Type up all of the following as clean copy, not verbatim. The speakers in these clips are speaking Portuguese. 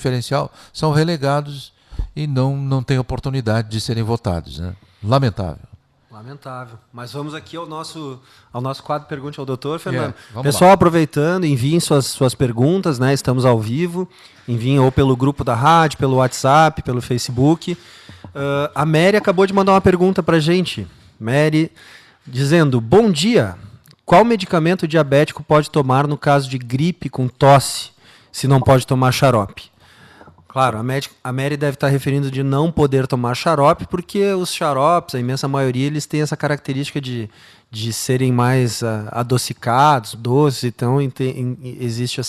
diferencial, são relegados e não têm oportunidade de serem votados, né? Lamentável. Lamentável. Mas vamos aqui ao nosso quadro Pergunte ao Doutor, Fernando. Pessoal, aproveitando, enviem suas perguntas, né? Estamos ao vivo. Enviem ou pelo grupo da rádio, pelo WhatsApp, pelo Facebook. A Mary acabou de mandar uma pergunta para a gente. Mary dizendo, bom dia, qual medicamento diabético pode tomar no caso de gripe com tosse, se não pode tomar xarope? Claro, a Mary deve estar referindo de não poder tomar xarope, porque os xaropes, a imensa maioria, eles têm essa característica de serem mais adocicados, doces, então existe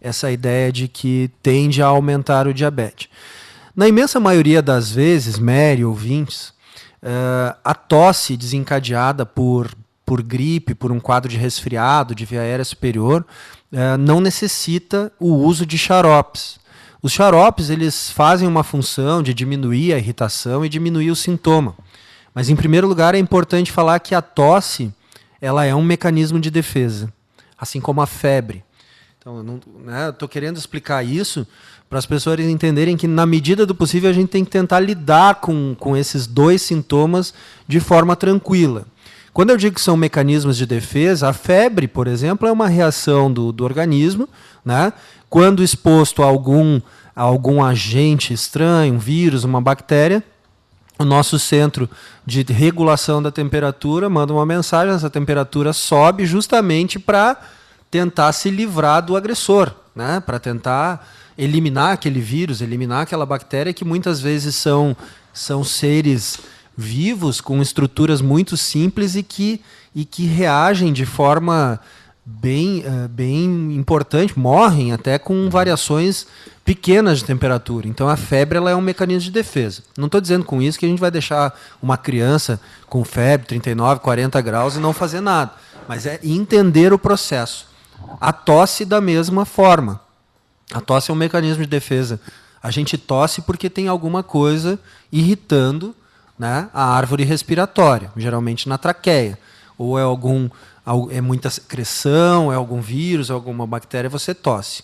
essa ideia de que tende a aumentar o diabetes. Na imensa maioria das vezes, Mary, ouvintes, a tosse desencadeada por gripe, por um quadro de resfriado, de via aérea superior, não necessita o uso de xaropes. Os xaropes eles fazem uma função de diminuir a irritação e diminuir o sintoma. Mas, em primeiro lugar, é importante falar que a tosse ela é um mecanismo de defesa, assim como a febre. Então, eu estou querendo explicar isso para as pessoas entenderem que, na medida do possível, a gente tem que tentar lidar com esses dois sintomas de forma tranquila. Quando eu digo que são mecanismos de defesa, a febre, por exemplo, é uma reação do organismo, né? Quando exposto a algum agente estranho, um vírus, uma bactéria, o nosso centro de regulação da temperatura manda uma mensagem, essa temperatura sobe justamente para tentar se livrar do agressor, né? Para tentar eliminar aquele vírus, eliminar aquela bactéria que muitas vezes são seres vivos com estruturas muito simples e que reagem de forma bem importante, morrem até com variações pequenas de temperatura. Então a febre ela é um mecanismo de defesa. Não estou dizendo com isso que a gente vai deixar uma criança com febre, 39, 40 graus e não fazer nada, mas é entender o processo. A tosse da mesma forma. A tosse é um mecanismo de defesa. A gente tosse porque tem alguma coisa irritando, né, a árvore respiratória, geralmente na traqueia. Ou é muita secreção, é algum vírus, é alguma bactéria, você tosse.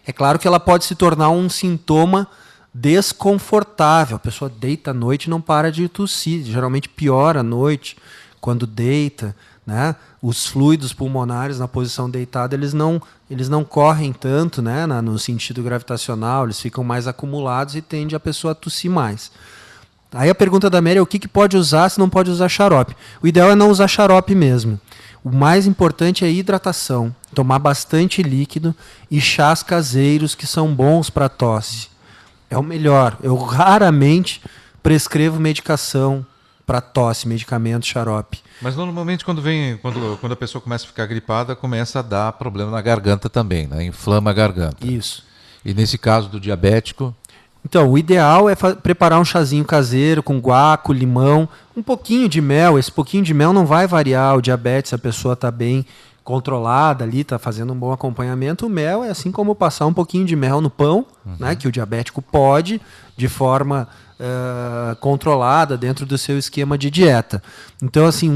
É claro que ela pode se tornar um sintoma desconfortável. A pessoa deita à noite e não para de tossir. Geralmente piora à noite, quando deita, né? Os fluidos pulmonares na posição deitada eles não correm tanto, né, no sentido gravitacional, eles ficam mais acumulados e tende a pessoa a tossir mais. Aí a pergunta da Mary é o que pode usar se não pode usar xarope. O ideal é não usar xarope mesmo. O mais importante é a hidratação, tomar bastante líquido e chás caseiros que são bons para tosse. É o melhor. Eu raramente prescrevo medicação para tosse, medicamento, xarope. Mas normalmente quando a pessoa começa a ficar gripada, começa a dar problema na garganta também, né? Inflama a garganta. Isso. E nesse caso do diabético... Então, o ideal é preparar um chazinho caseiro com guaco, limão, um pouquinho de mel. Esse pouquinho de mel não vai variar o diabetes, se a pessoa está bem controlada ali, está fazendo um bom acompanhamento. O mel é assim como passar um pouquinho de mel no pão, né, que o diabético pode, de forma controlada dentro do seu esquema de dieta. Então, assim,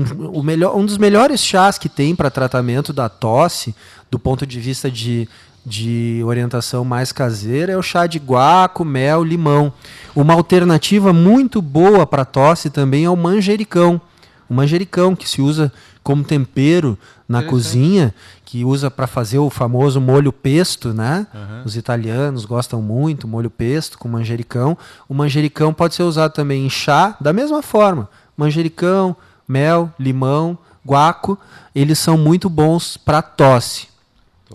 um dos melhores chás que tem para tratamento da tosse, do ponto de vista de orientação mais caseira, é o chá de guaco, mel, limão. Uma alternativa muito boa para tosse também é o manjericão. O manjericão que se usa como tempero na cozinha, que usa para fazer o famoso molho pesto, né? Os italianos gostam muito, molho pesto com manjericão. O manjericão pode ser usado também em chá, da mesma forma. Manjericão, mel, limão, guaco, eles são muito bons para tosse.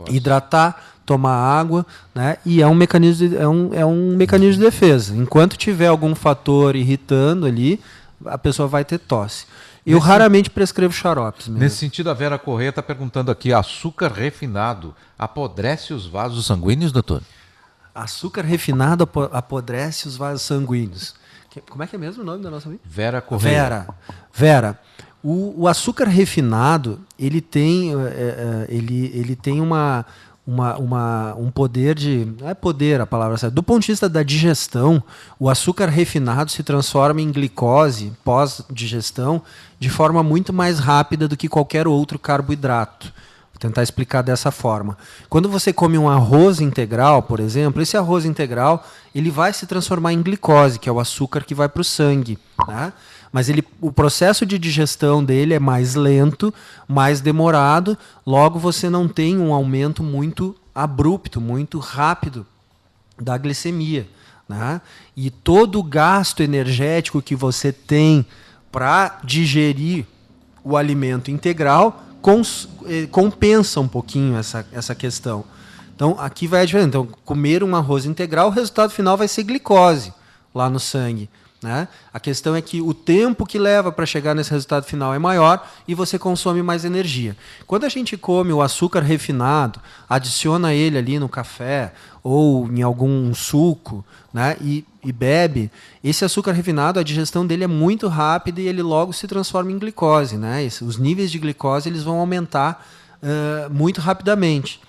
Hidratar, tomar água, né? E é um mecanismo de defesa. Enquanto tiver algum fator irritando ali, a pessoa vai ter tosse. Eu raramente prescrevo xaropes mesmo. Nesse sentido, a Vera Corrêa está perguntando aqui, açúcar refinado apodrece os vasos sanguíneos, doutor? Açúcar refinado apodrece os vasos sanguíneos. Como é que é mesmo o nome da nossa amiga? Vera Corrêa. Vera. O açúcar refinado, ele tem um poder de... Não é poder a palavra certa. Do ponto de vista da digestão, o açúcar refinado se transforma em glicose pós-digestão de forma muito mais rápida do que qualquer outro carboidrato. Vou tentar explicar dessa forma. Quando você come um arroz integral, por exemplo, esse arroz integral ele vai se transformar em glicose, que é o açúcar que vai para o sangue, né? Mas o processo de digestão dele é mais lento, mais demorado, logo você não tem um aumento muito abrupto, muito rápido da glicemia, né? E todo o gasto energético que você tem para digerir o alimento integral compensa um pouquinho essa questão. Então, aqui vai a diferença. Então, comer um arroz integral, o resultado final vai ser glicose lá no sangue, né? A questão é que o tempo que leva para chegar nesse resultado final é maior e você consome mais energia. Quando a gente come o açúcar refinado, adiciona ele ali no café ou em algum suco, né, e bebe, esse açúcar refinado, a digestão dele é muito rápida e ele logo se transforma em glicose, né? Os níveis de glicose eles vão aumentar muito rapidamente.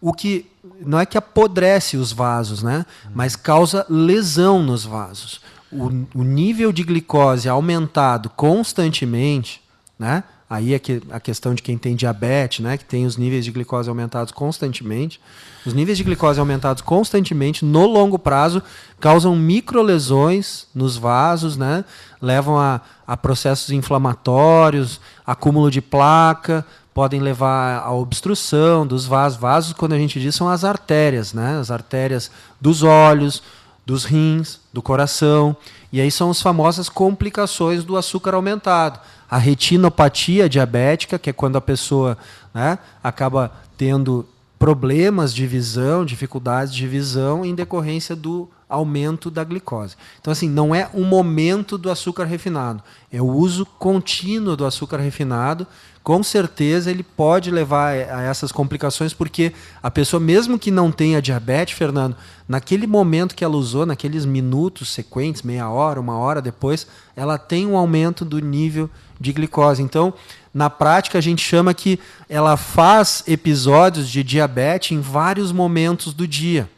O que não é que apodrece os vasos, né, mas causa lesão nos vasos. O nível de glicose aumentado constantemente, né? Aí é que a questão de quem tem diabetes, né? Que tem os níveis de glicose aumentados constantemente. Os níveis de glicose aumentados constantemente, no longo prazo, causam microlesões nos vasos, né? Levam a processos inflamatórios, acúmulo de placa, podem levar à obstrução dos vasos. Vasos, quando a gente diz, são as artérias, né? As artérias dos olhos, dos rins, do coração. E aí são as famosas complicações do açúcar aumentado. A retinopatia diabética, que é quando a pessoa, né, acaba tendo problemas de visão, dificuldades de visão em decorrência do aumento da glicose. Então, assim, não é um momento do açúcar refinado, é o uso contínuo do açúcar refinado. Com certeza ele pode levar a essas complicações, porque a pessoa, mesmo que não tenha diabetes, Fernando, naquele momento que ela usou, naqueles minutos sequentes, meia hora, uma hora depois, ela tem um aumento do nível de glicose. Então, na prática, a gente chama que ela faz episódios de diabetes em vários momentos do dia,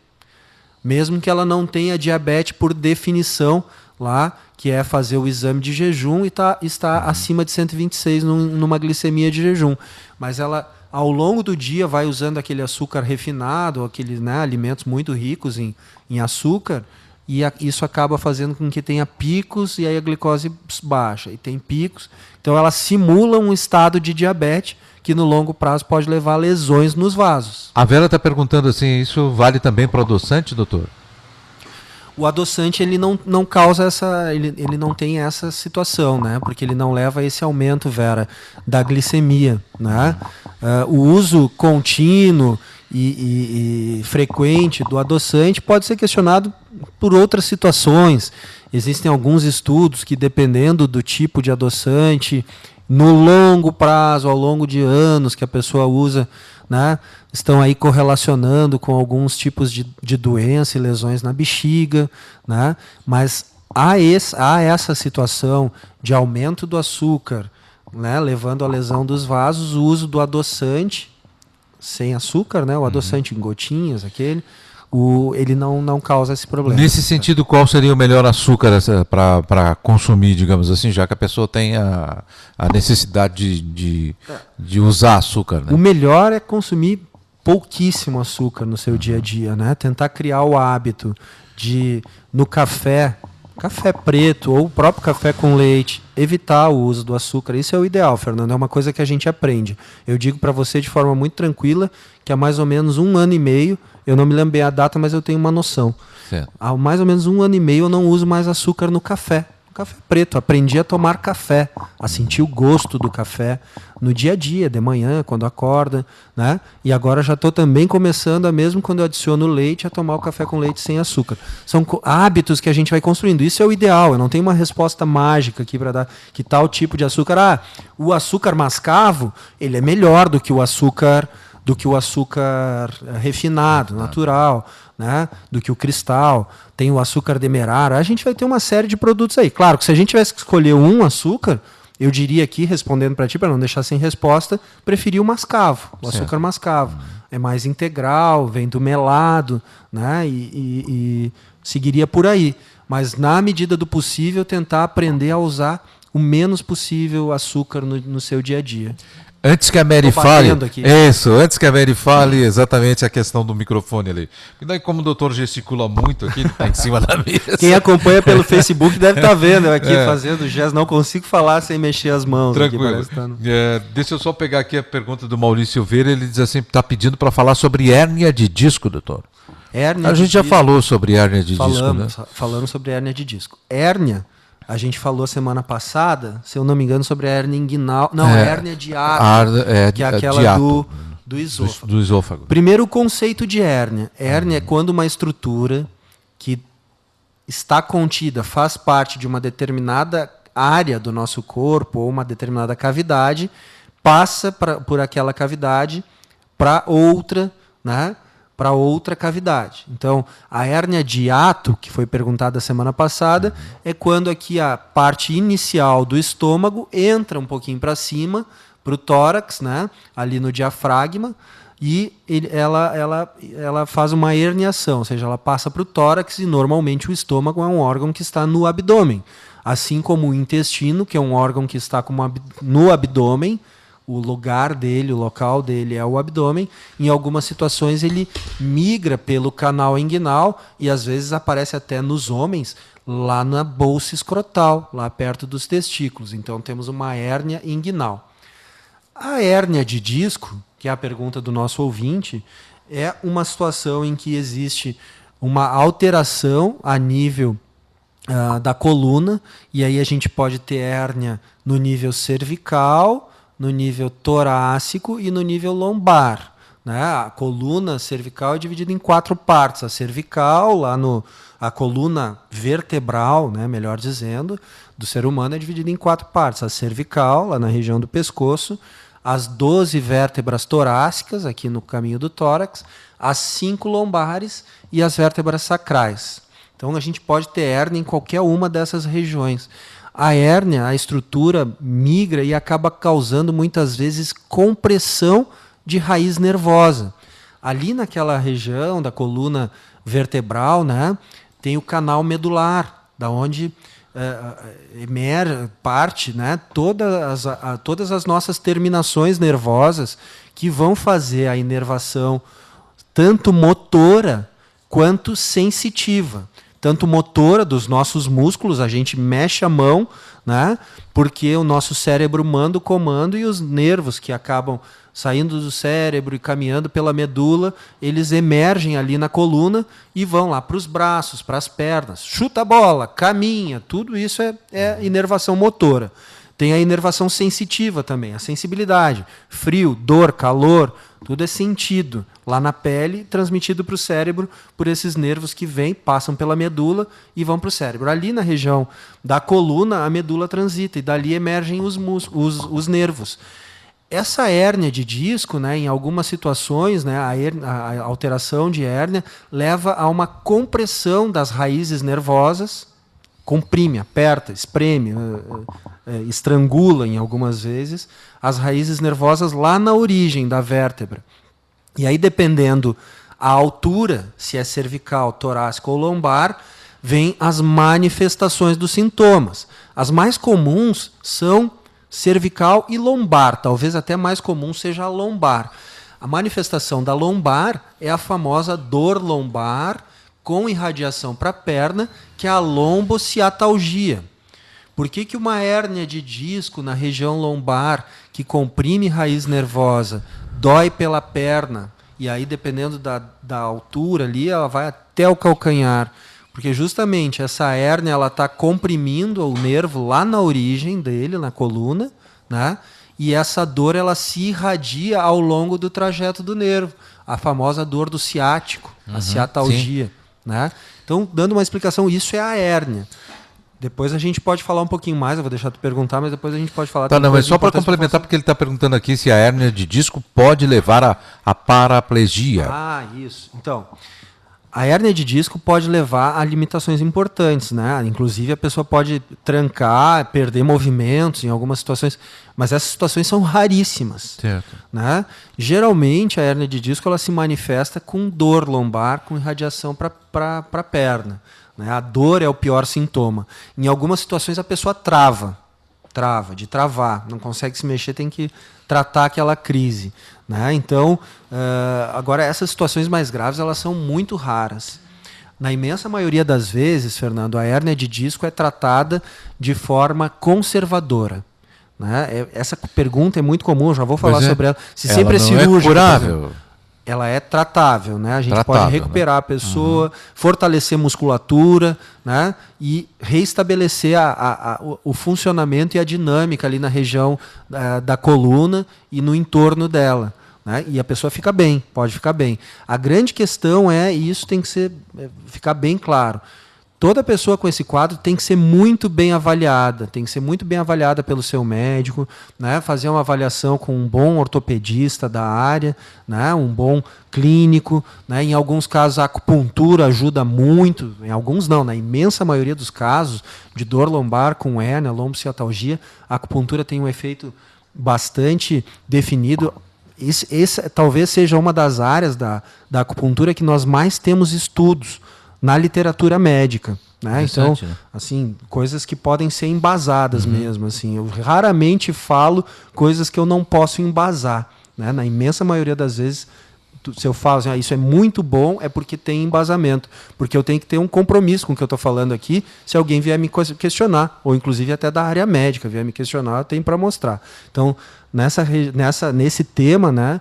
mesmo que ela não tenha diabetes por definição lá, que é fazer o exame de jejum e está acima de 126 numa glicemia de jejum. Mas ela, ao longo do dia, vai usando aquele açúcar refinado, aqueles, né, alimentos muito ricos em açúcar, e isso acaba fazendo com que tenha picos e aí a glicose baixa. E tem picos. Então ela simula um estado de diabetes que no longo prazo pode levar a lesões nos vasos. A Vera está perguntando assim, isso vale também para o adoçante, doutor? O adoçante ele não causa ele não tem essa situação, né? Porque ele não leva a esse aumento, Vera, da glicemia, né? O uso contínuo e frequente do adoçante pode ser questionado por outras situações. Existem alguns estudos que, dependendo do tipo de adoçante, no longo prazo, ao longo de anos que a pessoa usa, né, estão aí correlacionando com alguns tipos de doença e lesões na bexiga, né, mas há essa situação de aumento do açúcar, né, levando à lesão dos vasos, o uso do adoçante sem açúcar, né, o adoçante em gotinhas, ele não causa esse problema. Nesse sentido, qual seria o melhor açúcar para consumir, digamos assim, já que a pessoa tem a necessidade de usar açúcar, né? O melhor é consumir pouquíssimo açúcar no seu dia a dia, né? Tentar criar o hábito de, no café preto ou o próprio café com leite, evitar o uso do açúcar. Isso é o ideal, Fernando. É uma coisa que a gente aprende. Eu digo para você de forma muito tranquila que há mais ou menos 1 ano e meio, eu não me lembro bem a data, mas eu tenho uma noção. Certo. Há mais ou menos 1 ano e meio eu não uso mais açúcar no café. Café preto, aprendi a tomar café, a sentir o gosto do café no dia a dia, de manhã, quando acorda, né? E agora já estou também começando, mesmo quando eu adiciono leite, a tomar o café com leite sem açúcar. São hábitos que a gente vai construindo. Isso é o ideal. Eu não tenho uma resposta mágica aqui para dar que tal tipo de açúcar. O açúcar mascavo, ele é melhor do que o açúcar refinado, natural, né? Do que o cristal. Tem o açúcar demerara. A gente vai ter uma série de produtos aí. Claro que se a gente tivesse que escolher um açúcar, eu diria aqui, respondendo para ti, para não deixar sem resposta, preferir o mascavo, o açúcar mascavo. É mais integral, vem do melado, né? E seguiria por aí. Mas, na medida do possível, tentar aprender a usar o menos possível açúcar no seu dia a dia. Antes que a Mary fale, antes que a Mary fale exatamente a questão do microfone ali. E daí, como o doutor gesticula muito aqui, ele está em cima da mesa. Quem acompanha pelo Facebook deve estar vendo eu aqui fazendo gestos, não consigo falar sem mexer as mãos. Tranquilo. Aqui, deixa eu só pegar aqui a pergunta do Maurício Silveira, ele diz assim, está pedindo para falar sobre hérnia de disco, doutor. A gente já falou sobre hérnia de disco, né? Falamos sobre hérnia de disco. Hérnia, a gente falou semana passada, se eu não me engano, sobre a hérnia inguinal. Não, hérnia de hiato, que é aquela do esôfago. Do esôfago. Primeiro, o conceito de hérnia. Hérnia é quando uma estrutura que está contida, faz parte de uma determinada área do nosso corpo ou uma determinada cavidade, passa por aquela cavidade para outra, né? Para outra cavidade. Então, a hérnia de hiato, que foi perguntada semana passada, é quando aqui a parte inicial do estômago entra um pouquinho para cima, para o tórax, né? Ali no diafragma, e ela faz uma herniação, ou seja, ela passa para o tórax e normalmente o estômago é um órgão que está no abdômen. Assim como o intestino, que é um órgão que está no abdômen, o lugar dele, o local dele é o abdômen. Em algumas situações ele migra pelo canal inguinal e às vezes aparece até nos homens lá na bolsa escrotal, lá perto dos testículos. Então temos uma hérnia inguinal. A hérnia de disco, que é a pergunta do nosso ouvinte, é uma situação em que existe uma alteração a nível da coluna, e aí a gente pode ter hérnia no nível cervical, no nível torácico e no nível lombar. Né? A coluna cervical é dividida em 4 partes. A cervical, a coluna vertebral, né, melhor dizendo, do ser humano é dividida em 4 partes. A cervical, lá na região do pescoço, as 12 vértebras torácicas, aqui no caminho do tórax, as 5 lombares e as vértebras sacrais. Então a gente pode ter hérnia em qualquer uma dessas regiões. A hérnia, a estrutura migra e acaba causando muitas vezes compressão de raiz nervosa. Ali naquela região da coluna vertebral, né, tem o canal medular, da onde parte, né, todas as nossas terminações nervosas que vão fazer a inervação tanto motora quanto sensitiva. Tanto motora dos nossos músculos, a gente mexe a mão, né? Porque o nosso cérebro manda o comando e os nervos que acabam saindo do cérebro e caminhando pela medula, eles emergem ali na coluna e vão lá para os braços, para as pernas. Chuta a bola, caminha, tudo isso é inervação motora. Tem a inervação sensitiva também, a sensibilidade. Frio, dor, calor, tudo é sentido lá na pele, transmitido para o cérebro por esses nervos que vêm, passam pela medula e vão para o cérebro. Ali na região da coluna, a medula transita e dali emergem os nervos. Essa hérnia de disco, né, em algumas situações, né, a alteração de hérnia leva a uma compressão das raízes nervosas, comprime, aperta, espreme, estrangula em algumas vezes as raízes nervosas lá na origem da vértebra. E aí, dependendo a altura, se é cervical, torácica ou lombar, vêm as manifestações dos sintomas. As mais comuns são cervical e lombar, talvez até mais comum seja a lombar. A manifestação da lombar é a famosa dor lombar com irradiação para a perna, que é a lombociatalgia. Por que uma hérnia de disco na região lombar, que comprime raiz nervosa, dói pela perna, e aí, dependendo da altura ali, ela vai até o calcanhar? Porque justamente essa hérnia está comprimindo o nervo lá na origem dele, na coluna, né? E essa dor ela se irradia ao longo do trajeto do nervo, a famosa dor do ciático, a ciatalgia. Né? Então, dando uma explicação, isso é a hérnia. Depois a gente pode falar um pouquinho mais, eu vou deixar tu perguntar, mas depois a gente pode falar... Tá, não, mas só para complementar, porque ele está perguntando aqui se a hérnia de disco pode levar a paraplegia. Ah, isso. Então, a hérnia de disco pode levar a limitações importantes, né? Inclusive a pessoa pode trancar, perder movimentos em algumas situações, mas essas situações são raríssimas. Certo. Né? Geralmente a hérnia de disco ela se manifesta com dor lombar, com irradiação para a perna. Né? A dor é o pior sintoma. Em algumas situações a pessoa trava. trava, de travar, não consegue se mexer, tem que tratar aquela crise, né? Então, agora essas situações mais graves, elas são muito raras. Na imensa maioria das vezes, Fernando, a hérnia de disco é tratada de forma conservadora, né? Essa pergunta é muito comum, já vou falar sobre ela. Se ela sempre é cirúrgica, é curável. Ela é tratável, né? A gente tratável, pode recuperar, né, a pessoa, fortalecer musculatura, né? E reestabelecer o funcionamento e a dinâmica ali na região da coluna e no entorno dela, né? E a pessoa fica bem, pode ficar bem. A grande questão e isso tem que ficar bem claro. Toda pessoa com esse quadro tem que ser muito bem avaliada, pelo seu médico, né? Fazer uma avaliação com um bom ortopedista da área, né? Um bom clínico, né? Em alguns casos a acupuntura ajuda muito, em alguns não, na imensa maioria dos casos de dor lombar com hérnia, lombociatalgia, a acupuntura tem um efeito bastante definido. Esse talvez seja uma das áreas da acupuntura que nós mais temos estudos na literatura médica, né? Então, assim, coisas que podem ser embasadas mesmo, assim. Eu raramente falo coisas que eu não posso embasar, né? Na imensa maioria das vezes, se eu falo assim, isso é muito bom, é porque tem embasamento, porque eu tenho que ter um compromisso com o que eu estou falando aqui. Se alguém vier me questionar, ou inclusive até da área médica vier me questionar, eu tenho para mostrar. Então, nesse tema, né?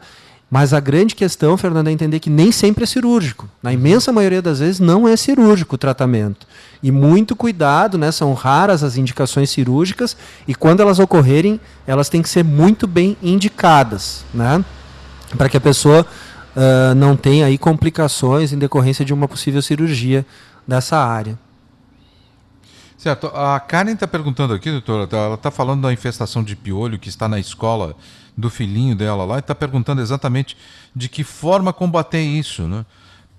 Mas a grande questão, Fernando, é entender que nem sempre é cirúrgico. Na imensa maioria das vezes não é cirúrgico o tratamento. E muito cuidado, né? São raras as indicações cirúrgicas e quando elas ocorrerem, elas têm que ser muito bem indicadas, né? Para que a pessoa não tenha aí complicações em decorrência de uma possível cirurgia dessa área. Certo. A Karen está perguntando aqui, doutora, ela está falando da infestação de piolho que está na escola do filhinho dela lá e está perguntando exatamente de que forma combater isso, né?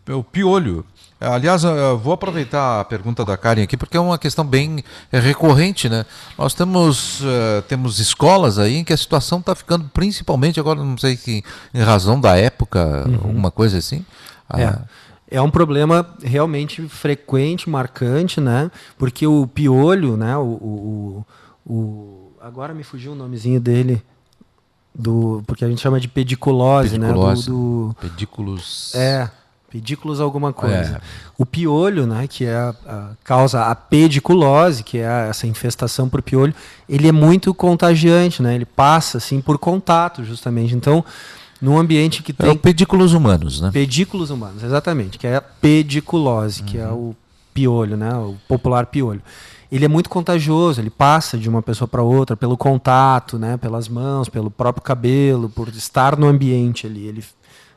O piolho. Aliás, eu vou aproveitar a pergunta da Karen aqui porque é uma questão bem recorrente, né? Nós temos escolas aí em que a situação está ficando, principalmente agora, não sei se em razão da época, alguma coisa assim. É um problema realmente frequente, marcante, né? Porque o piolho, né? Agora me fugiu o nomezinho dele, porque a gente chama de pediculose, né? Pedículos. Pedículos alguma coisa. O piolho, né? Que causa a pediculose, que é essa infestação por piolho, ele é muito contagiante, né? Ele passa assim por contato, justamente. Então, num ambiente que tem... pedículos humanos, né? Pedículos humanos, exatamente, que é a pediculose, que é o piolho, né? O popular piolho. Ele é muito contagioso, ele passa de uma pessoa para outra pelo contato, né? Pelas mãos, pelo próprio cabelo, por estar no ambiente ali,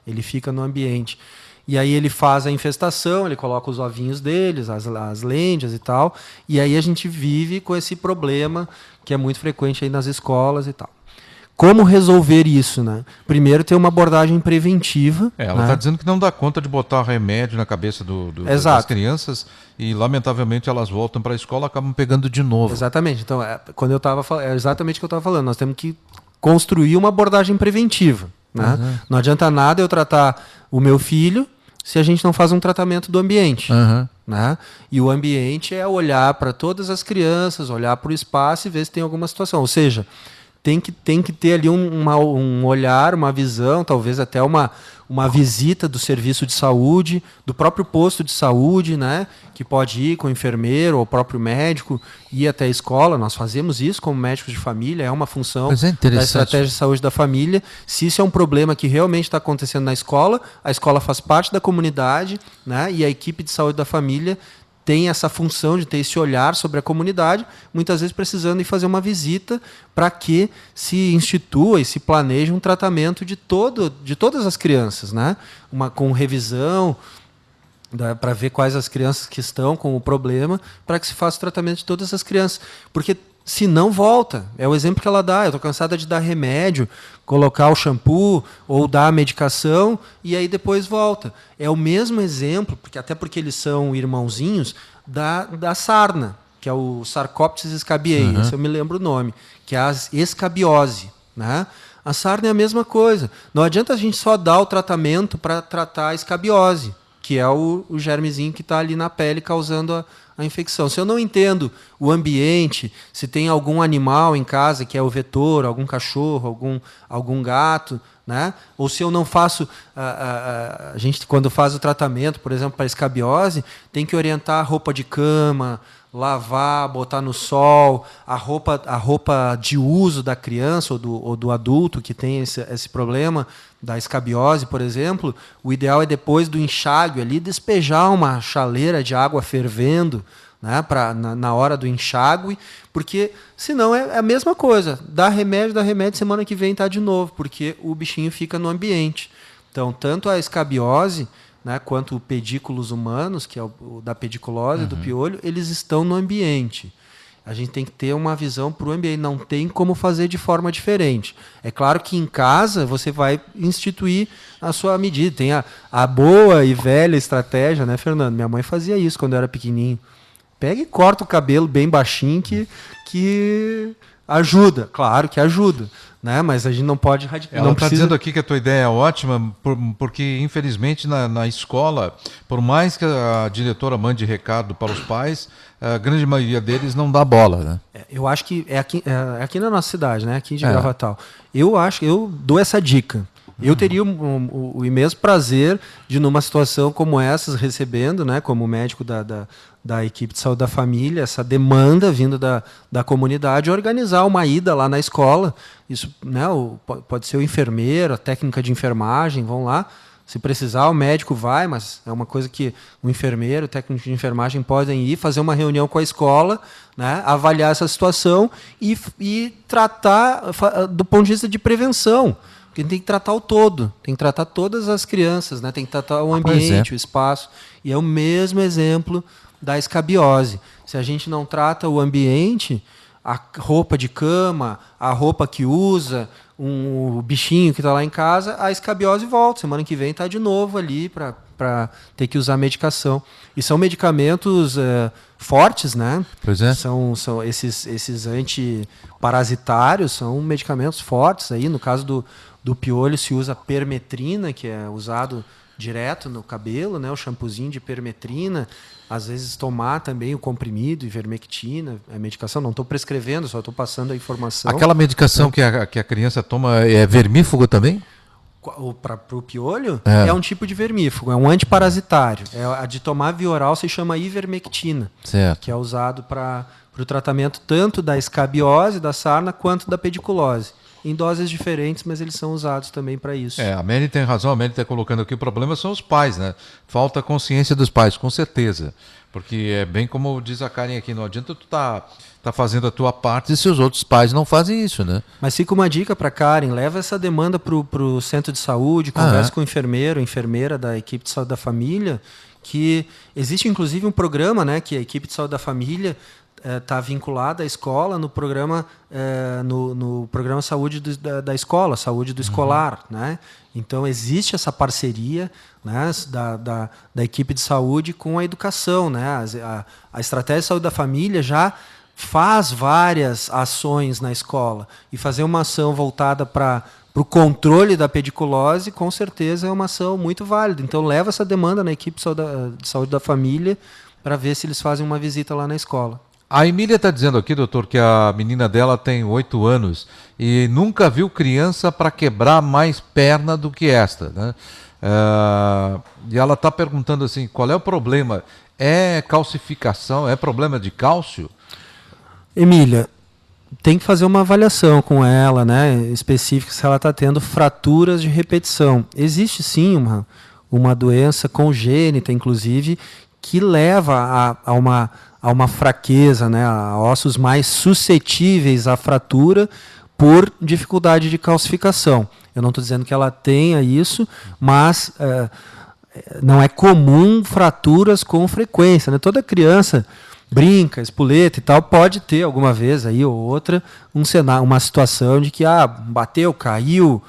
ele fica no ambiente. E aí ele faz a infestação, ele coloca os ovinhos deles, as lêndias e tal, e aí a gente vive com esse problema que é muito frequente aí nas escolas e tal. Como resolver isso, né? Primeiro, ter uma abordagem preventiva. Ela está dizendo que não dá conta de botar remédio na cabeça das crianças e, lamentavelmente, elas voltam para a escola e acabam pegando de novo. Exatamente. Então, quando eu estava falando, é exatamente o que eu estava falando. Nós temos que construir uma abordagem preventiva, né? Não adianta nada eu tratar o meu filho se a gente não faz um tratamento do ambiente. Né? E o ambiente é olhar para todas as crianças, olhar para o espaço e ver se tem alguma situação. Ou seja, tem que ter ali um olhar, uma visão, talvez até uma visita do serviço de saúde, do próprio posto de saúde, né? Que pode ir com o enfermeiro ou o próprio médico, ir até a escola. Nós fazemos isso como médicos de família, é uma função da estratégia de saúde da família. Se isso é um problema que realmente está acontecendo na escola, a escola faz parte da comunidade, né? E a equipe de saúde da família tem essa função de ter esse olhar sobre a comunidade, muitas vezes precisando ir fazer uma visita para que se institua e se planeje um tratamento de todas as crianças, né? Com revisão, para ver quais as crianças que estão com o problema, para que se faça o tratamento de todas as crianças. Porque se não volta, é o exemplo que ela dá. Eu estou cansada de dar remédio, colocar o shampoo ou dar a medicação e aí depois volta. É o mesmo exemplo, até porque eles são irmãozinhos, da sarna, que é o Sarcoptes scabiei, esse eu me lembro o nome, que é a escabiose, né? A sarna é a mesma coisa. Não adianta a gente só dar o tratamento para tratar a escabiose, que é o germezinho que está ali na pele causando a infecção. Se eu não entendo o ambiente, se tem algum animal em casa que é o vetor, algum cachorro, algum gato, né? Ou se eu não faço... A gente, quando faz o tratamento, por exemplo, para escabiose, tem que orientar a roupa de cama, lavar, botar no sol, a roupa de uso da criança ou do adulto que tem esse problema da escabiose, por exemplo. O ideal é, depois do enxágue ali, despejar uma chaleira de água fervendo, né, na hora do enxágue, porque senão é a mesma coisa. Dá remédio, semana que vem está de novo, porque o bichinho fica no ambiente. Então, tanto a escabiose, né, quanto pedículos humanos, que é o da pediculose, do piolho, eles estão no ambiente. A gente tem que ter uma visão para o ambiente, não tem como fazer de forma diferente. É claro que em casa você vai instituir a sua medida. Tem a boa e velha estratégia, né, Fernando? Minha mãe fazia isso quando eu era pequenininho. Pega e corta o cabelo bem baixinho que ajuda, claro que ajuda. Né? Mas a gente não pode radicar. Ela está dizendo aqui que a tua ideia é ótima, porque, infelizmente, na escola, por mais que a diretora mande recado para os pais, a grande maioria deles não dá bola. Né? Eu acho que é aqui na nossa cidade, né? Aqui de Gravatal. Eu dou essa dica. Eu teria o imenso prazer de, numa situação como essa, recebendo, né, como médico da equipe de saúde da família, essa demanda vindo da comunidade, organizar uma ida lá na escola. Isso, né, pode ser o enfermeiro, a técnica de enfermagem, vão lá. Se precisar, o médico vai, mas é uma coisa que o enfermeiro, o técnico de enfermagem podem ir, fazer uma reunião com a escola, né, avaliar essa situação e tratar do ponto de vista de prevenção. Porque tem que tratar o todo, tem que tratar todas as crianças, né? Tem que tratar o ambiente, o espaço. E é o mesmo exemplo da escabiose. Se a gente não trata o ambiente, a roupa de cama, a roupa que usa, o bichinho que está lá em casa, a escabiose volta. Semana que vem está de novo ali para ter que usar medicação. E são medicamentos fortes, né? Pois é. São esses antiparasitários, são medicamentos fortes. Aí, no caso do piolho, se usa permetrina, que é usado direto no cabelo, né? O shampoozinho de permetrina. Às vezes tomar também o comprimido, ivermectina, a medicação. Não estou prescrevendo, só estou passando a informação. Aquela medicação que a criança toma é vermífugo também? Para o piolho, é um tipo de vermífugo, é um antiparasitário. A de tomar via oral se chama ivermectina, certo, que é usado para o tratamento tanto da escabiose, da sarna, quanto da pediculose. Em doses diferentes, mas eles são usados também para isso. A Mary tem razão, a Mary está colocando aqui, o problema são os pais, né? Falta consciência dos pais, com certeza. Porque é bem como diz a Karen aqui, não adianta tu tá fazendo a tua parte se os outros pais não fazem isso, né? Mas fica uma dica para Karen, leva essa demanda para o centro de saúde, conversa com o enfermeiro, enfermeira da equipe de saúde da família, que existe inclusive um programa, né, que a equipe de saúde da família está vinculada à escola no programa no programa saúde da escola, saúde do escolar, né? Então existe essa parceria, né, da equipe de saúde com a educação, né? A estratégia de saúde da família já faz várias ações na escola, e fazer uma ação voltada para o controle da pediculose, com certeza é uma ação muito válida. Então leva essa demanda na equipe de saúde da família para ver se eles fazem uma visita lá na escola. A Emília está dizendo aqui, doutor, que a menina dela tem 8 anos e nunca viu criança para quebrar mais perna do que esta, né? E ela está perguntando assim, qual é o problema? É calcificação? É problema de cálcio? Emília, tem que fazer uma avaliação com ela, né, específica, se ela está tendo fraturas de repetição. Existe sim uma doença congênita, inclusive, que leva a uma fraqueza, né, a ossos mais suscetíveis à fratura por dificuldade de calcificação. Eu não estou dizendo que ela tenha isso, mas não é comum fraturas com frequência, né? Toda criança brinca, espoleta e tal, pode ter alguma vez aí ou outra uma situação de que bateu, caiu,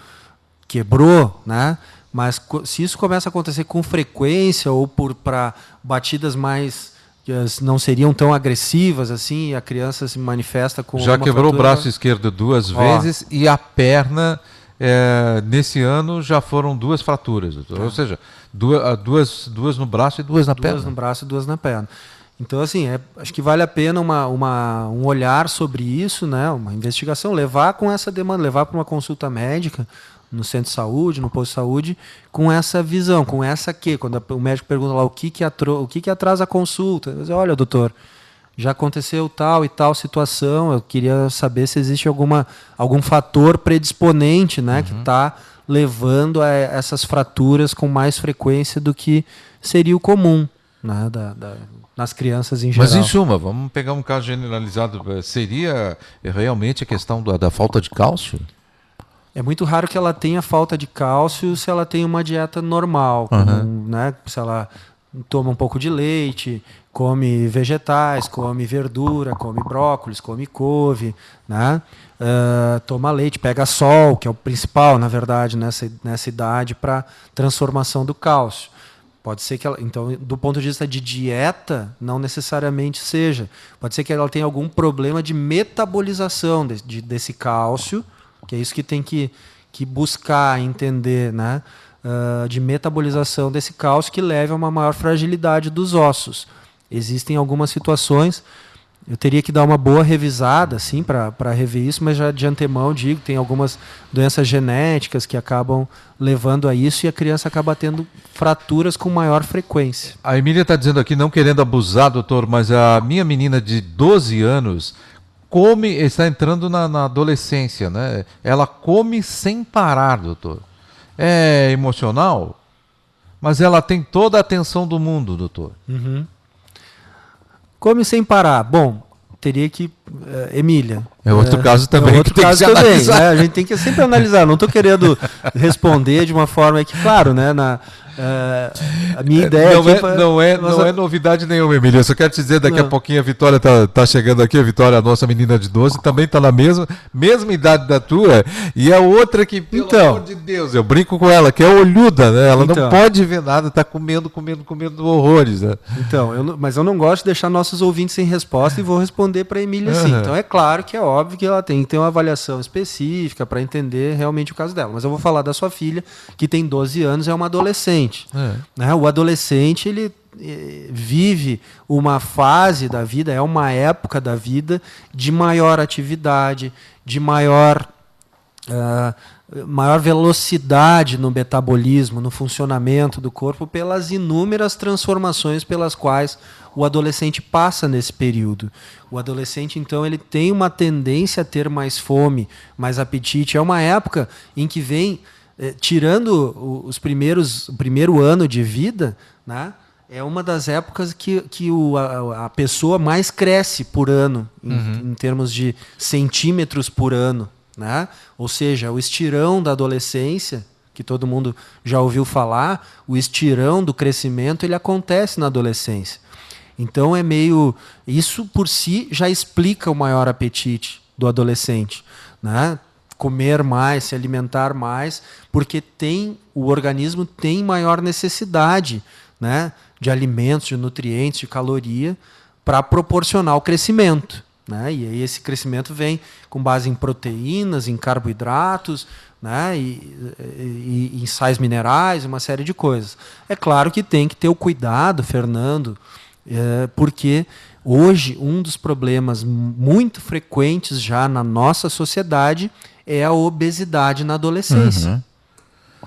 quebrou, né? Mas se isso começa a acontecer com frequência ou para batidas mais que não seriam tão agressivas assim, e a criança se manifesta com já quebrou fratura, o braço esquerdo 2 vezes e a perna nesse ano já foram 2 fraturas, doutor. Ou seja, duas no braço e 2 na perna. 2 no braço e 2 na perna. Então, assim, acho que vale a pena um olhar sobre isso, né? Uma investigação, levar com essa demanda, levar para uma consulta médica no centro de saúde, no posto de saúde, com essa visão, com essa quando o médico pergunta lá o que atrasa a consulta, eu digo, olha, doutor, já aconteceu tal e tal situação, eu queria saber se existe algum fator predisponente, né, que está levando a essas fraturas com mais frequência do que seria o comum, né, nas crianças em geral. Mas, em suma, vamos pegar um caso generalizado. Seria realmente a questão da falta de cálcio? É muito raro que ela tenha falta de cálcio se ela tem uma dieta normal, né? Se ela toma um pouco de leite, come vegetais, come verdura, come brócolis, come couve, né? Toma leite, pega sol, que é o principal, na verdade, nessa idade, para transformação do cálcio. Pode ser que ela, então, do ponto de vista de dieta, não necessariamente seja. Pode ser que ela tenha algum problema de metabolização desse cálcio, que é isso que tem que buscar entender, né? De metabolização desse cálcio que leve a uma maior fragilidade dos ossos. Existem algumas situações, eu teria que dar uma boa revisada assim, para rever isso, mas já de antemão digo, tem algumas doenças genéticas que acabam levando a isso e a criança acaba tendo fraturas com maior frequência. A Emília está dizendo aqui, não querendo abusar, doutor, mas a minha menina de 12 anos está entrando na adolescência, né? Ela come sem parar, doutor. É emocional, mas ela tem toda a atenção do mundo, doutor. Come sem parar. Bom, teria que... Emília. É outro caso também. É outro caso também, né? A gente tem que sempre analisar. Não estou querendo responder de uma forma que, claro, né? A minha ideia não é novidade nenhuma, Emília. Eu só quero te dizer, daqui a pouquinho a Vitória tá chegando aqui, a Vitória, a nossa menina de 12, também está na mesma idade da tua, e a outra que, pelo amor de Deus, eu brinco com ela, que é olhuda, né? Ela não pode ver nada, está comendo horrores, né? Mas eu não gosto de deixar nossos ouvintes sem resposta e vou responder para a Emília sim. Então é claro que é óbvio que ela tem que ter uma avaliação específica para entender realmente o caso dela. Mas eu vou falar da sua filha, que tem 12 anos, é uma adolescente. Né? O adolescente, ele vive uma fase da vida, é uma época da vida de maior atividade, de maior velocidade no metabolismo, no funcionamento do corpo, pelas inúmeras transformações pelas quais o adolescente passa nesse período. O adolescente, então, ele tem uma tendência a ter mais fome, mais apetite. É uma época em que vem... tirando o primeiro ano de vida, né, é uma das épocas que a pessoa mais cresce por ano, em termos de centímetros por ano. Né? Ou seja, o estirão da adolescência, que todo mundo já ouviu falar, o estirão do crescimento, ele acontece na adolescência. Então, isso por si já explica o maior apetite do adolescente, né? Comer mais, se alimentar mais, porque o organismo tem maior necessidade, né, de alimentos, de nutrientes, de caloria, para proporcionar o crescimento. Né? E aí esse crescimento vem com base em proteínas, em carboidratos, né, e em sais minerais, uma série de coisas. É claro que tem que ter o cuidado, Fernando, porque hoje um dos problemas muito frequentes já na nossa sociedade é a obesidade na adolescência.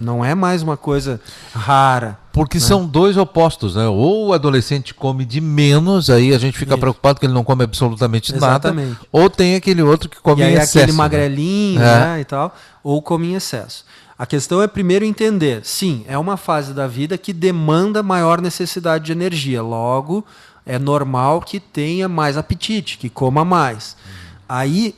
Não é mais uma coisa rara. Porque são dois opostos, né? Ou o adolescente come de menos, aí a gente fica preocupado que ele não come absolutamente nada. Ou tem aquele outro que come em excesso. Aquele magrelinho, né, e tal, ou come em excesso. A questão é primeiro entender, sim, é uma fase da vida que demanda maior necessidade de energia. Logo, é normal que tenha mais apetite, que coma mais. Aí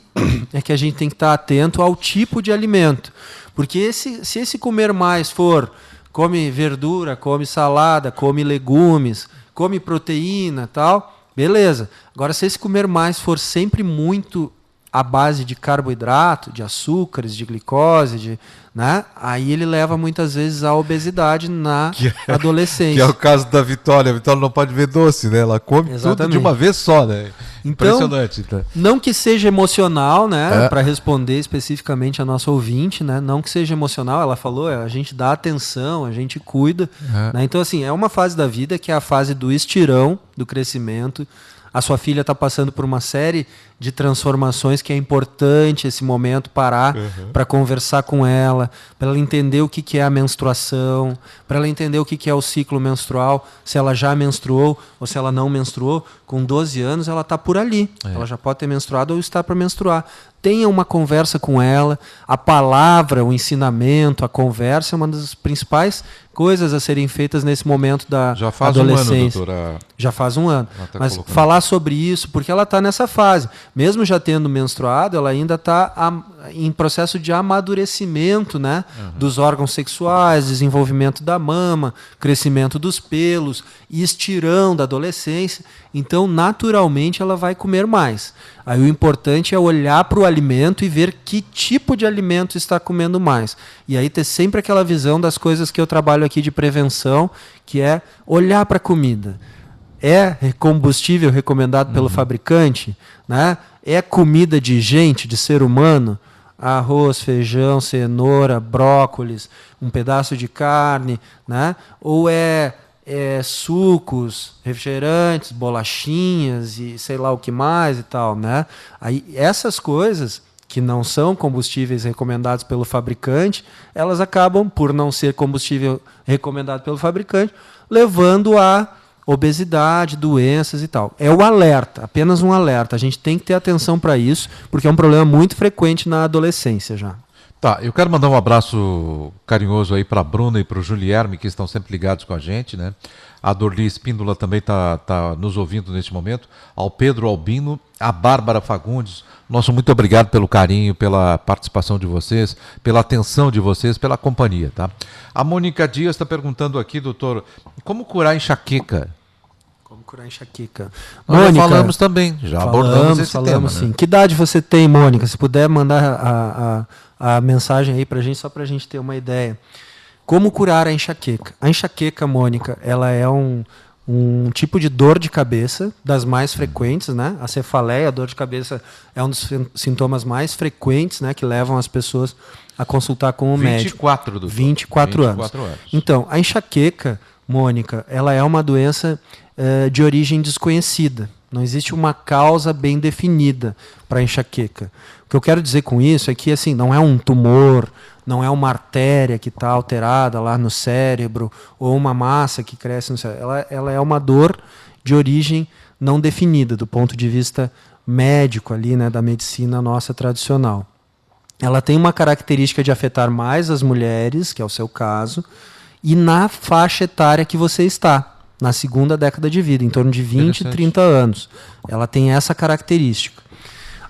é que a gente tem que estar atento ao tipo de alimento. Porque se esse comer mais for, come verdura, come salada, come legumes, come proteína, tal, beleza. Agora, se esse comer mais for sempre muito à base de carboidrato, de açúcares, de glicose, né? Aí ele leva muitas vezes à obesidade na adolescência. Que é o caso da Vitória. A Vitória não pode ver doce, né? Ela come tudo de uma vez só, né? Então, impressionante. Então. Não que seja emocional, né? Para responder especificamente a nossa ouvinte, né? Não que seja emocional, ela falou, a gente dá atenção, a gente cuida. Né? Então, assim, é uma fase da vida que é a fase do estirão, do crescimento. A sua filha está passando por uma série de transformações que é importante esse momento parar para conversar com ela, para ela entender o que é a menstruação, para ela entender o que é o ciclo menstrual, se ela já menstruou ou se ela não menstruou. Com 12 anos ela está por ali, ela já pode ter menstruado ou está para menstruar. Tenha uma conversa com ela. A palavra, o ensinamento, a conversa é uma das principais coisas a serem feitas nesse momento da já faz adolescência. Um ano, doutora. Já faz um ano. Tá mas colocando. Falar sobre isso, porque ela está nessa fase. Mesmo já tendo menstruado, ela ainda está em processo de amadurecimento, né? Dos órgãos sexuais, desenvolvimento da mama, crescimento dos pelos, estirão da adolescência. Então, naturalmente, ela vai comer mais. Aí o importante é olhar para o alimento e ver que tipo de alimento está comendo mais. E aí ter sempre aquela visão das coisas que eu trabalho aqui de prevenção, que é olhar para a comida. É combustível recomendado pelo fabricante? Né? É comida de gente, de ser humano? Arroz, feijão, cenoura, brócolis, um pedaço de carne, né? Ou é sucos, refrigerantes, bolachinhas e sei lá o que mais e tal, né? Aí essas coisas que não são combustíveis recomendados pelo fabricante, elas acabam, por não ser combustível recomendado pelo fabricante, levando a obesidade, doenças e tal. É o alerta, apenas um alerta. A gente tem que ter atenção para isso, porque é um problema muito frequente na adolescência já. Tá, eu quero mandar um abraço carinhoso aí para a Bruna e para o Julierme, que estão sempre ligados com a gente, né? A Dorli Espíndola também tá nos ouvindo neste momento. Ao Pedro Albino, a Bárbara Fagundes. Nosso muito obrigado pelo carinho, pela participação de vocês, pela atenção de vocês, pela companhia, tá? A Mônica Dias está perguntando aqui, doutor, como curar enxaqueca? Como curar enxaqueca? Nós Mônica, já falamos também, já abordamos esse tema, sim. Né? Que idade você tem, Mônica? Se puder mandar a mensagem aí para a gente, só para a gente ter uma ideia. Como curar a enxaqueca? A enxaqueca, Mônica, ela é um tipo de dor de cabeça, das mais frequentes, né? A cefaleia, a dor de cabeça, é um dos sintomas mais frequentes, né? Que levam as pessoas a consultar com o médico. 24 anos. Então, a enxaqueca, Mônica, ela é uma doença de origem desconhecida. Não existe uma causa bem definida para a enxaqueca. O que eu quero dizer com isso é que assim, não é um tumor, não é uma artéria que está alterada lá no cérebro ou uma massa que cresce no cérebro. Ela é uma dor de origem não definida do ponto de vista médico ali, né, da medicina nossa tradicional. Ela tem uma característica de afetar mais as mulheres, que é o seu caso, e na faixa etária que você está, na segunda década de vida, em torno de 20 e 30 anos. Ela tem essa característica.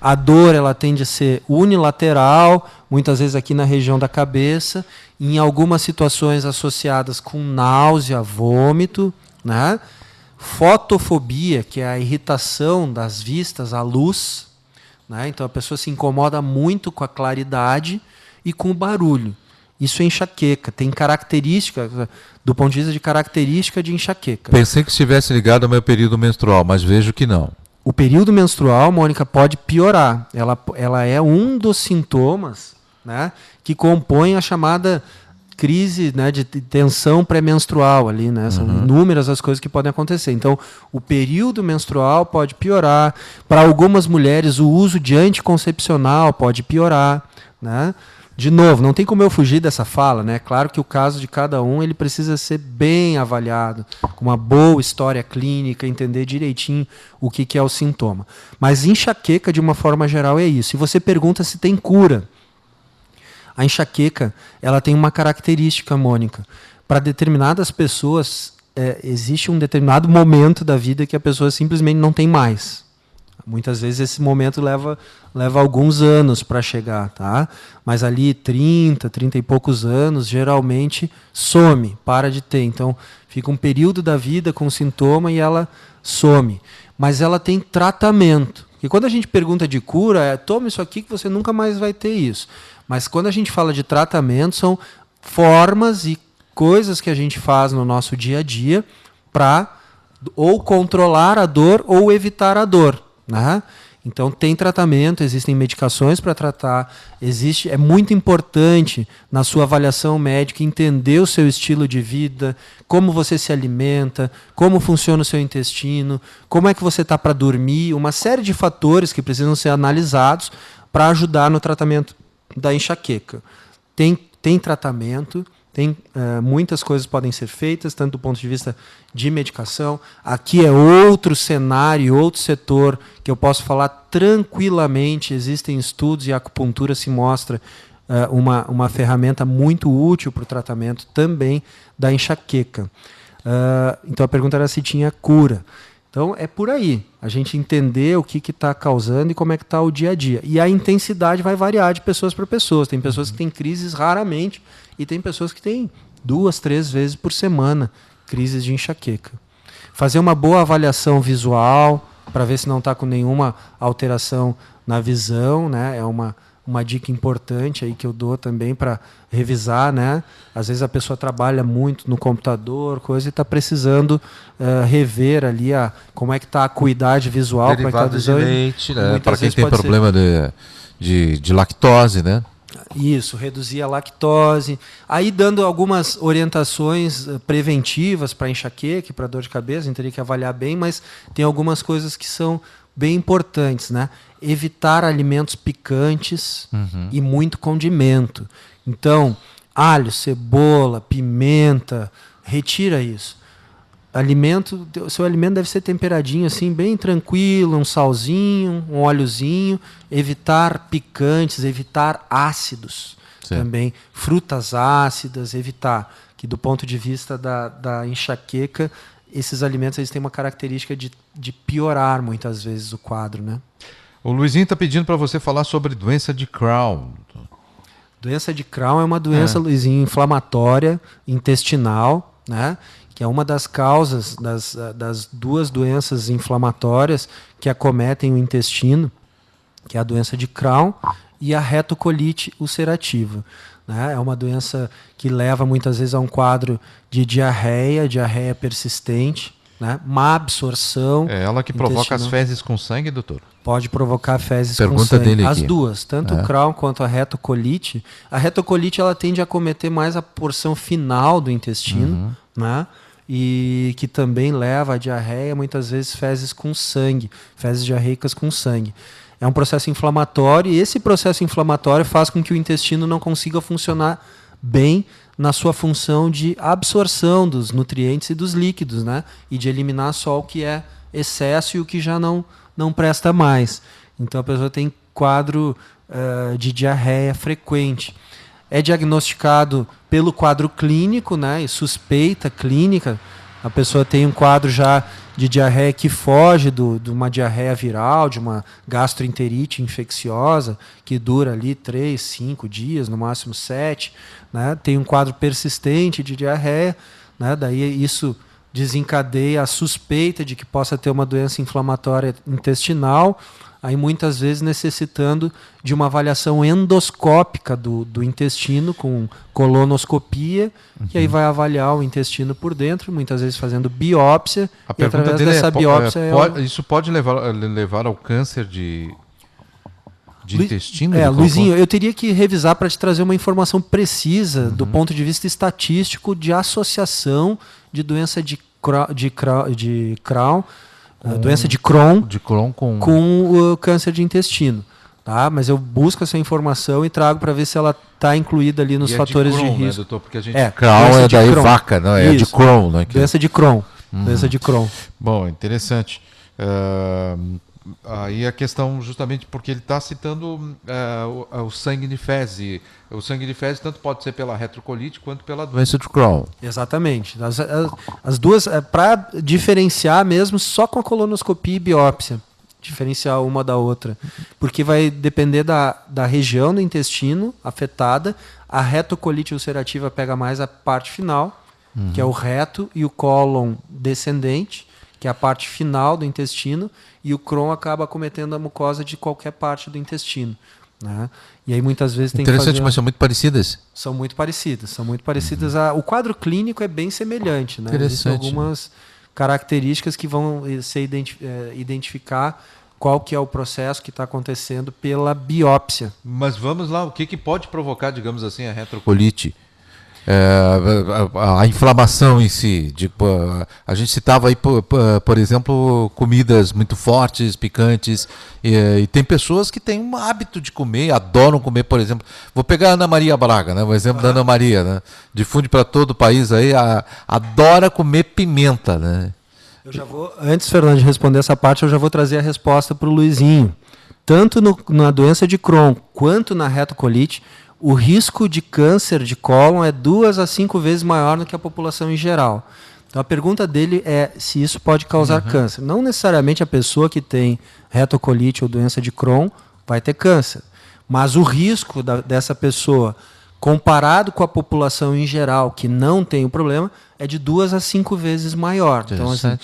A dor ela tende a ser unilateral, muitas vezes aqui na região da cabeça, em algumas situações associadas com náusea, vômito, né? Fotofobia, que é a irritação das vistas à luz, né? Então a pessoa se incomoda muito com a claridade e com o barulho. Isso é enxaqueca, tem característica, do ponto de vista de característica de enxaqueca. Pensei que estivesse ligado ao meu período menstrual, mas vejo que não. O período menstrual, Mônica, pode piorar. Ela é um dos sintomas, né, que compõe a chamada crise, né, de tensão pré-menstrual ali, né? São inúmeras as coisas que podem acontecer. Então, o período menstrual pode piorar. Para algumas mulheres, o uso de anticoncepcional pode piorar, né? De novo, não tem como eu fugir dessa fala, né? Claro que o caso de cada um ele precisa ser bem avaliado, com uma boa história clínica, entender direitinho o que é o sintoma. Mas enxaqueca, de uma forma geral, é isso. E você pergunta se tem cura. A enxaqueca ela tem uma característica, Mônica. Para determinadas pessoas, existe um determinado momento da vida que a pessoa simplesmente não tem mais. Muitas vezes esse momento leva alguns anos para chegar, tá? Mas ali 30 e poucos anos, geralmente some, para de ter. Então, fica um período da vida com sintoma e ela some. Mas ela tem tratamento. E quando a gente pergunta de cura, toma isso aqui que você nunca mais vai ter isso. Mas quando a gente fala de tratamento, são formas e coisas que a gente faz no nosso dia a dia para ou controlar a dor ou evitar a dor, né? Então tem tratamento, existem medicações para tratar, é muito importante na sua avaliação médica entender o seu estilo de vida, como você se alimenta, como funciona o seu intestino, como é que você está para dormir, uma série de fatores que precisam ser analisados para ajudar no tratamento da enxaqueca. Tem tratamento, muitas coisas podem ser feitas, tanto do ponto de vista de medicação. Aqui é outro cenário, outro setor que eu posso falar tranquilamente. Existem estudos e a acupuntura se mostra uma ferramenta muito útil para o tratamento também da enxaqueca. Então a pergunta era se tinha cura. Então é por aí, a gente entender o que está causando e como é que está o dia a dia. E a intensidade vai variar de pessoas para pessoas. Tem pessoas que têm crises raramente e tem pessoas que têm 2, 3 vezes por semana crises de enxaqueca. Fazer uma boa avaliação visual para ver se não está com nenhuma alteração na visão, né? É uma dica importante aí que eu dou também para revisar, né? Às vezes a pessoa trabalha muito no computador, coisa, e está precisando rever ali como é que está a acuidade visual. Derivados de leite, né? Para quem tem problema de lactose, né? Isso, reduzir a lactose. Aí dando algumas orientações preventivas para enxaqueca e para dor de cabeça, a gente teria que avaliar bem, mas tem algumas coisas que são bem importantes, né? Evitar alimentos picantes e muito condimento. Então, alho, cebola, pimenta, retira isso. Seu alimento deve ser temperadinho assim, bem tranquilo, um salzinho, um óleozinho, evitar picantes, evitar ácidos. Sim. Também, frutas ácidas, evitar, que do ponto de vista da enxaqueca, esses alimentos eles têm uma característica de piorar muitas vezes o quadro, né? O Luizinho está pedindo para você falar sobre doença de Crohn. Doença de Crohn é uma doença, Luizinho, inflamatória intestinal, né? Que é uma das causas das 2 doenças inflamatórias que acometem o intestino, que é a doença de Crohn e a retocolite ulcerativa. Né? É uma doença que leva muitas vezes a um quadro de diarreia persistente, né? Má absorção. É ela que provoca as fezes com sangue, doutor? Pode provocar fezes Pergunta com sangue. Dele as aqui. Duas, tanto o Crohn quanto a retocolite. A retocolite ela tende a acometer mais a porção final do intestino, né? E que também leva a diarreia, muitas vezes fezes com sangue, fezes diarreicas com sangue. É um processo inflamatório e esse processo inflamatório faz com que o intestino não consiga funcionar bem na sua função de absorção dos nutrientes e dos líquidos, né? E de eliminar só o que é excesso e o que já não presta mais. Então a pessoa tem quadro de diarreia frequente. É diagnosticado pelo quadro clínico, né? E suspeita clínica. A pessoa tem um quadro já de diarreia que foge de uma diarreia viral, de uma gastroenterite infecciosa, que dura ali 3, 5 dias, no máximo 7. Né? Tem um quadro persistente de diarreia, né? Daí isso desencadeia a suspeita de que possa ter uma doença inflamatória intestinal, aí muitas vezes necessitando de uma avaliação endoscópica do intestino, com colonoscopia, que aí vai avaliar o intestino por dentro, muitas vezes fazendo biópsia, e através dessa biópsia... Isso pode levar ao câncer de intestino? Luizinho, eu teria que revisar para te trazer uma informação precisa do ponto de vista estatístico de associação de doença de Crohn, doença de Crohn com o câncer de intestino. Tá? Mas eu busco essa informação e trago para ver se ela está incluída ali nos fatores de risco. Né, doutor? Porque a gente... Crohn é daí vaca, não é? De Crohn, né? Doença de Crohn. Doença de Crohn. Bom, interessante. Aí a questão, justamente porque ele está citando o sangue de fezes. O sangue de fezes tanto pode ser pela retrocolite quanto pela doença de Crohn. Exatamente. As duas, para diferenciar mesmo, só com a colonoscopia e biópsia. Diferenciar uma da outra. Porque vai depender da região do intestino afetada. A retocolite ulcerativa pega mais a parte final, que é o reto e o cólon descendente, que é a parte final do intestino, e o Crohn acaba acometendo a mucosa de qualquer parte do intestino. né? E aí muitas vezes tem Interessante, que fazer... mas são muito parecidas. São muito parecidas, são muito parecidas. O quadro clínico é bem semelhante, né? Existem algumas características que vão identificar qual que é o processo que está acontecendo pela biópsia. Mas vamos lá, o que pode provocar, digamos assim, a retrocolite? A inflamação em si. A gente citava aí, por exemplo, comidas muito fortes, picantes, e tem pessoas que têm um hábito de comer, adoram comer, por exemplo. Vou pegar a Ana Maria Braga, né? O exemplo da Ana Maria, né? Difunde para todo o país aí, adora comer pimenta, né? Eu já vou, antes, Fernando, de responder essa parte, eu já vou trazer a resposta para o Luizinho. Tanto na doença de Crohn quanto na retocolite, o risco de câncer de cólon é 2 a 5 vezes maior do que a população em geral. Então a pergunta dele é se isso pode causar câncer. Não necessariamente a pessoa que tem retocolite ou doença de Crohn vai ter câncer, mas o risco dessa pessoa, comparado com a população em geral que não tem o problema, é de 2 a 5 vezes maior. Então, assim,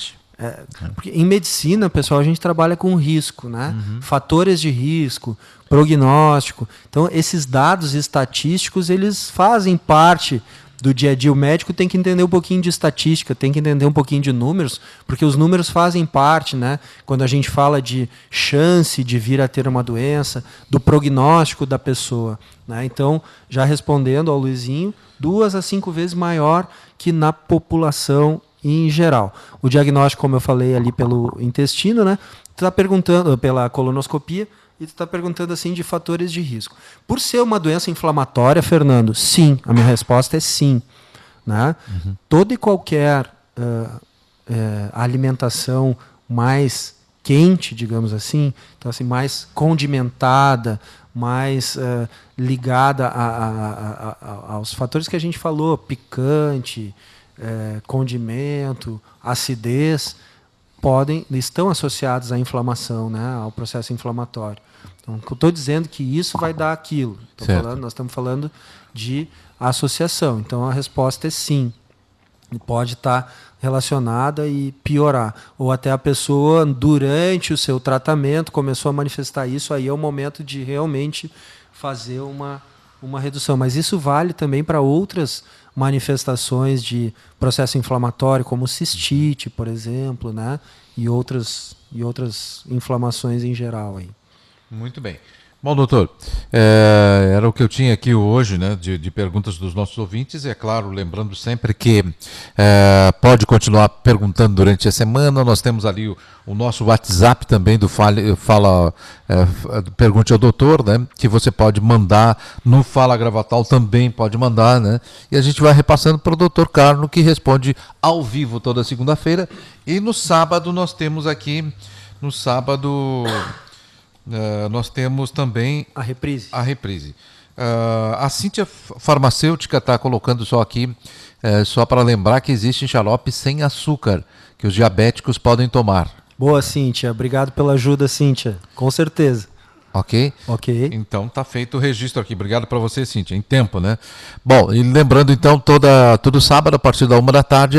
porque em medicina, pessoal, a gente trabalha com risco, né? Fatores de risco, prognóstico. Então, esses dados estatísticos, eles fazem parte do dia a dia. O médico tem que entender um pouquinho de estatística, tem que entender um pouquinho de números, porque os números fazem parte, né? Quando a gente fala de chance de vir a ter uma doença, do prognóstico da pessoa, né? Então, já respondendo ao Luizinho, 2 a 5 vezes maior que na população em geral. O diagnóstico, como eu falei ali pelo intestino, né? Tu está perguntando pela colonoscopia e tu está perguntando assim de fatores de risco. Por ser uma doença inflamatória, Fernando, sim. A minha resposta é sim, né? Toda e qualquer alimentação mais quente, digamos assim, então assim mais condimentada, mais ligada aos fatores que a gente falou, picante, condimento, acidez, estão associados à inflamação, né, ao processo inflamatório. Então, eu estou dizendo que isso vai dar aquilo. Nós estamos falando de associação. Então, a resposta é sim. Pode estar relacionada e piorar. Ou até a pessoa, durante o seu tratamento, começou a manifestar isso, aí é o momento de realmente fazer uma redução. Mas isso vale também para outras manifestações de processo inflamatório, como cistite, por exemplo, né? E outras inflamações em geral. Aí. Muito bem. Bom, doutor, era o que eu tinha aqui hoje, né, de perguntas dos nossos ouvintes. É claro, lembrando sempre que pode continuar perguntando durante a semana. Nós temos ali o nosso WhatsApp também do Pergunte ao Doutor, né, que você pode mandar no Fala Gravatal, também pode mandar, né, e a gente vai repassando para o doutor Carlos, que responde ao vivo toda segunda-feira. E no sábado nós temos aqui, nós temos também a reprise. A Cíntia Farmacêutica está colocando só aqui, só para lembrar que existe xarope sem açúcar, que os diabéticos podem tomar. Boa, Cíntia. Obrigado pela ajuda, Cíntia. Com certeza. Ok? Ok. Então tá feito o registro aqui. Obrigado para você, Cíntia. Em tempo, né? Bom, e lembrando então, todo sábado, a partir da 1 da tarde,